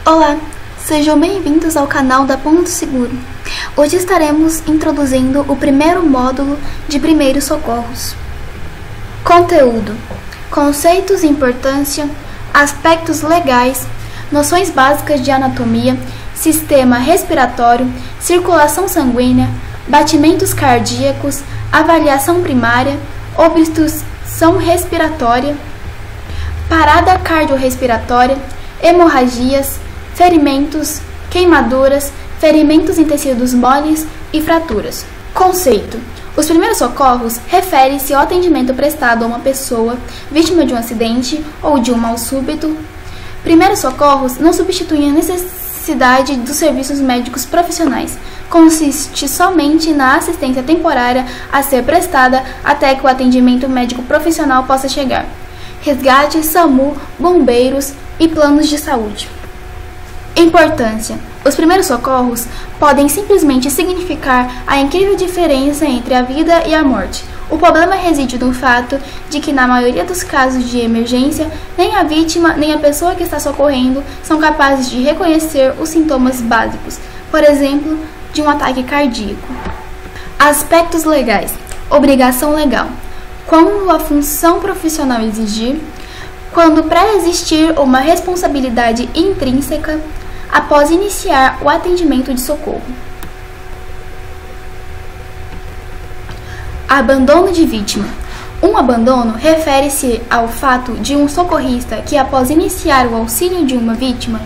Olá, sejam bem-vindos ao canal da Ponto Seguro. Hoje estaremos introduzindo o primeiro módulo de primeiros socorros. Conteúdo: conceitos e importância, aspectos legais, noções básicas de anatomia, sistema respiratório, circulação sanguínea, batimentos cardíacos, avaliação primária, obstrução respiratória, parada cardiorrespiratória, hemorragias, ferimentos, queimaduras, ferimentos em tecidos moles e fraturas. Conceito: os primeiros socorros refere-se ao atendimento prestado a uma pessoa vítima de um acidente ou de um mal súbito. Primeiros socorros não substituem a necessidade dos serviços médicos profissionais. Consiste somente na assistência temporária a ser prestada até que o atendimento médico profissional possa chegar. Resgate, SAMU, bombeiros e planos de saúde. Importância: os primeiros socorros podem simplesmente significar a incrível diferença entre a vida e a morte. O problema reside no fato de que, na maioria dos casos de emergência, nem a vítima nem a pessoa que está socorrendo são capazes de reconhecer os sintomas básicos, por exemplo, de um ataque cardíaco. Aspectos legais: obrigação legal: quando a função profissional exigir, quando pré-existir uma responsabilidade intrínseca, após iniciar o atendimento de socorro. Abandono de vítima: um abandono refere-se ao fato de um socorrista que, após iniciar o auxílio de uma vítima,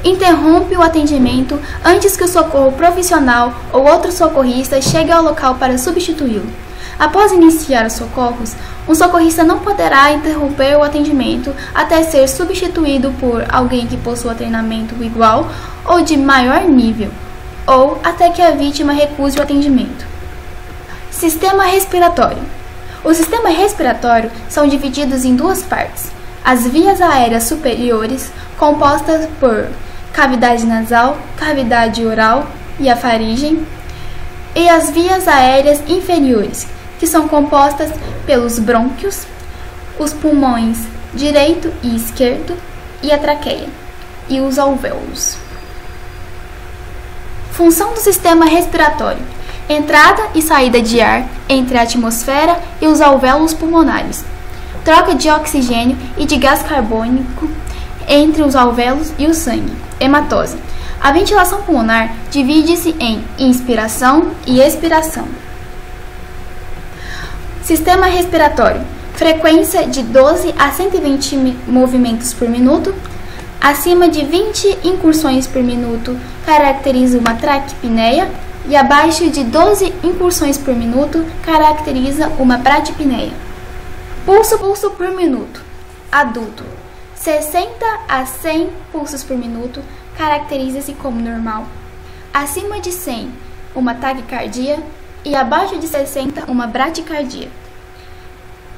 interrompe o atendimento antes que o socorro profissional ou outro socorrista chegue ao local para substituí-lo. Após iniciar os socorros, um socorrista não poderá interromper o atendimento até ser substituído por alguém que possua treinamento igual ou de maior nível, ou até que a vítima recuse o atendimento. Sistema respiratório: o sistema respiratório são divididos em duas partes: as vias aéreas superiores, compostas por cavidade nasal, cavidade oral e a faringe, e as vias aéreas inferiores, que são compostas pelos brônquios, os pulmões direito e esquerdo e a traqueia, e os alvéolos. Função do sistema respiratório: entrada e saída de ar entre a atmosfera e os alvéolos pulmonares, troca de oxigênio e de gás carbônico entre os alvéolos e o sangue, hematose. A ventilação pulmonar divide-se em inspiração e expiração. Sistema respiratório: frequência de 12 a 120 movimentos por minuto. Acima de 20 incursões por minuto caracteriza uma traqueopneia e abaixo de 12 incursões por minuto caracteriza uma bradipneia. Pulso por minuto. Adulto: 60 a 100 pulsos por minuto caracteriza-se como normal. Acima de 100, uma taquicardia, e abaixo de 60, uma bradicardia.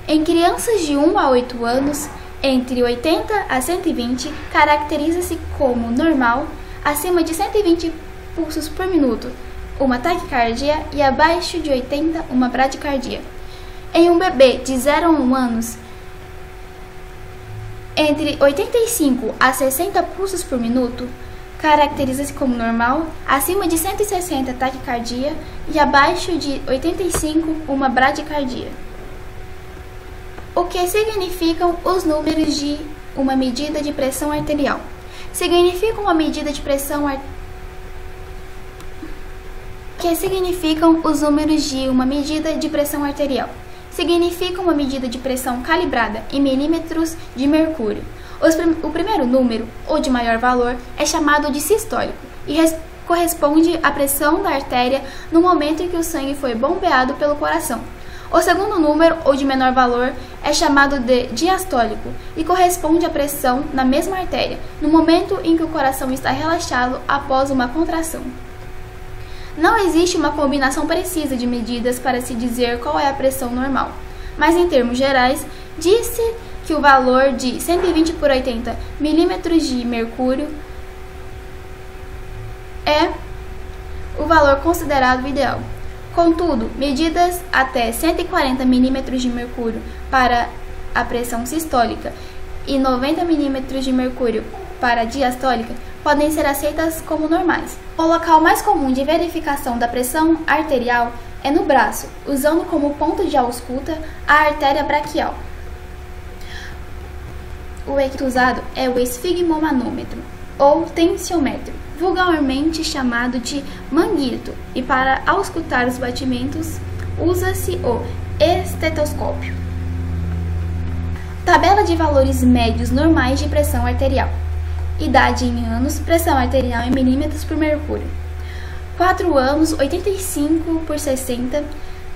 Em crianças de 1 a 8 anos, entre 80 a 120, caracteriza-se como normal. Acima de 120 pulsos por minuto, uma taquicardia, e abaixo de 80, uma bradicardia. Em um bebê de 0 a 1 anos, entre 85 a 60 pulsos por minuto, caracteriza-se como normal. Acima de 160, taquicardia, e abaixo de 85, uma bradicardia. O que significam os números de uma medida de pressão arterial? Significam uma medida de pressão que significam os números de uma medida de pressão arterial? Significam uma medida de pressão calibrada em milímetros de mercúrio. O primeiro número, ou de maior valor, é chamado de sistólico e corresponde à pressão da artéria no momento em que o sangue foi bombeado pelo coração. O segundo número, ou de menor valor, é chamado de diastólico e corresponde à pressão na mesma artéria no momento em que o coração está relaxado após uma contração. Não existe uma combinação precisa de medidas para se dizer qual é a pressão normal, mas em termos gerais, diz-se que o valor de 120 por 80 milímetros de mercúrio é o valor considerado ideal. Contudo, medidas até 140 milímetros de mercúrio para a pressão sistólica e 90 milímetros de mercúrio para a diastólica podem ser aceitas como normais. O local mais comum de verificação da pressão arterial é no braço, usando como ponto de ausculta a artéria braquial. O equipamento usado é o esfigmomanômetro, ou tensiômetro, vulgarmente chamado de manguito, e para auscultar os batimentos usa-se o estetoscópio. Tabela de valores médios normais de pressão arterial. Idade em anos, pressão arterial em milímetros por mercúrio. 4 anos, 85 por 60,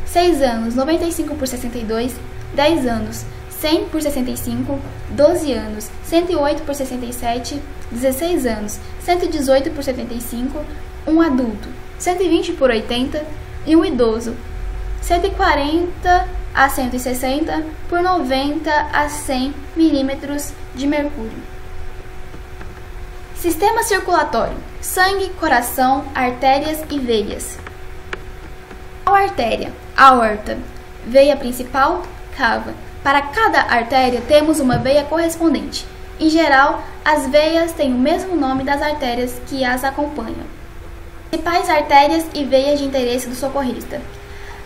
6 anos, 95 por 62, 10 anos, 100 por 65, 12 anos, 108 por 67, 16 anos, 118 por 75, um adulto, 120 por 80 e um idoso, 140 a 160 por 90 a 100 milímetros de mercúrio. Sistema circulatório: sangue, coração, artérias e veias. A artéria, aorta, veia principal, cava. Para cada artéria temos uma veia correspondente. Em geral, as veias têm o mesmo nome das artérias que as acompanham. Principais artérias e veias de interesse do socorrista: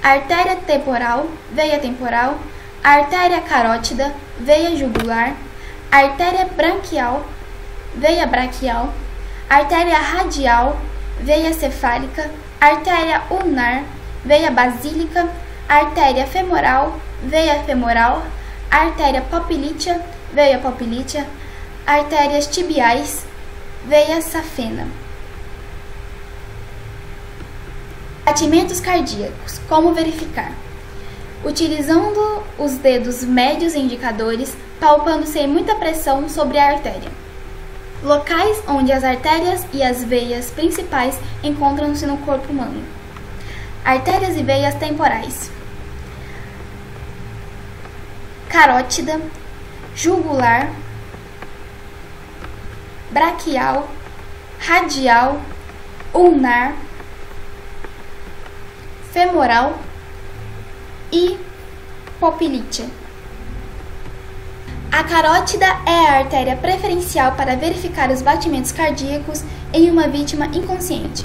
artéria temporal, veia temporal, artéria carótida, veia jugular, artéria branquial, veia braquial, artéria radial, veia cefálica, artéria ulnar, veia basílica, artéria femoral, veia femoral, artéria popilítea, veia popilítea, artérias tibiais, veia safena. Batimentos cardíacos. Como verificar? Utilizando os dedos médios e indicadores, palpando sem muita pressão sobre a artéria. Locais onde as artérias e as veias principais encontram-se no corpo humano. Artérias e veias temporais: carótida, jugular, braquial, radial, ulnar, femoral e popilítea. A carótida é a artéria preferencial para verificar os batimentos cardíacos em uma vítima inconsciente.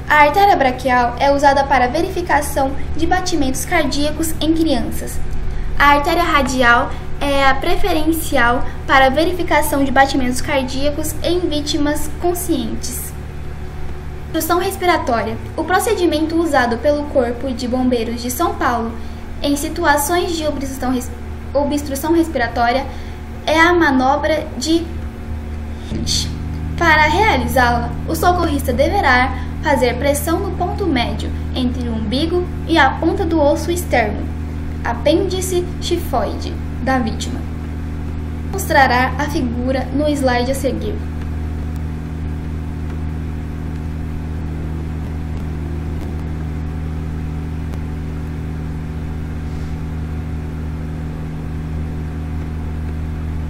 A artéria braquial é usada para verificação de batimentos cardíacos em crianças. A artéria radial é a preferencial para verificação de batimentos cardíacos em vítimas conscientes. Obstrução respiratória. O procedimento usado pelo Corpo de Bombeiros de São Paulo em situações de obstrução respiratória é a manobra de Lynch. Para realizá-la, o socorrista deverá fazer pressão no ponto médio entre o umbigo e a ponta do osso externo, apêndice tifoide, da vítima. Mostrará a figura no slide a seguir.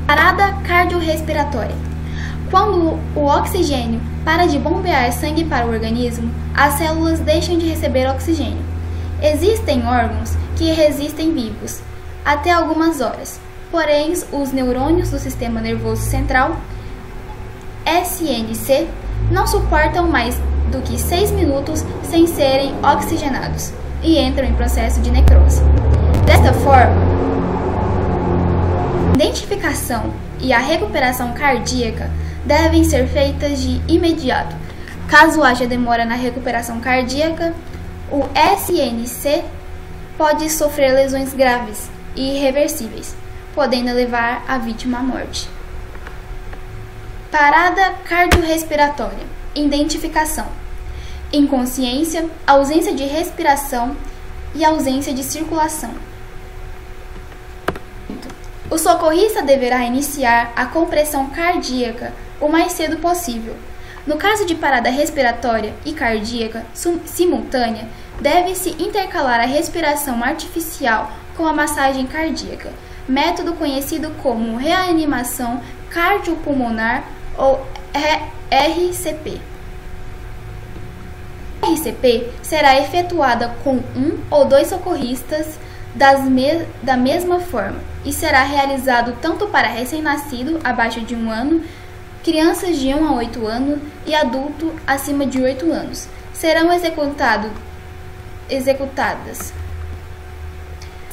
Parada cardiorrespiratória. Quando o oxigênio para de bombear sangue para o organismo, as células deixam de receber oxigênio. Existem órgãos que resistem vivos até algumas horas, porém os neurônios do sistema nervoso central, SNC, não suportam mais do que 6 minutos sem serem oxigenados e entram em processo de necrose. Desta forma, a identificação e a recuperação cardíaca devem ser feitas de imediato. Caso haja demora na recuperação cardíaca, o SNC pode sofrer lesões graves e irreversíveis, podendo levar a vítima à morte. Parada cardiorrespiratória. Identificação: inconsciência, ausência de respiração e ausência de circulação. O socorrista deverá iniciar a compressão cardíaca o mais cedo possível. No caso de parada respiratória e cardíaca simultânea, deve-se intercalar a respiração artificial com a massagem cardíaca, método conhecido como reanimação cardiopulmonar ou RCP. A RCP será efetuada com um ou dois socorristas da mesma forma e será realizado tanto para recém-nascido abaixo de 1 ano crianças de 1 a 8 anos e adulto acima de 8 anos. Serão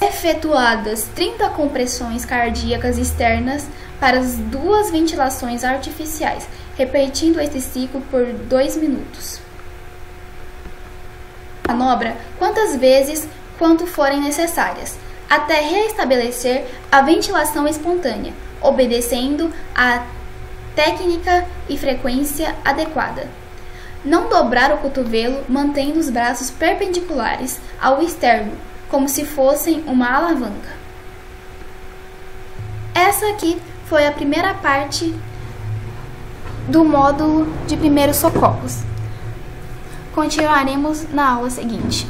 efetuadas 30 compressões cardíacas externas para as 2 ventilações artificiais, repetindo esse ciclo por 2 minutos. Manobra quantas vezes quanto forem necessárias, até reestabelecer a ventilação espontânea, obedecendo a técnica e frequência adequada. Não dobrar o cotovelo, mantendo os braços perpendiculares ao externo, como se fossem uma alavanca. Essa aqui foi a primeira parte do módulo de primeiros socorros. Continuaremos na aula seguinte.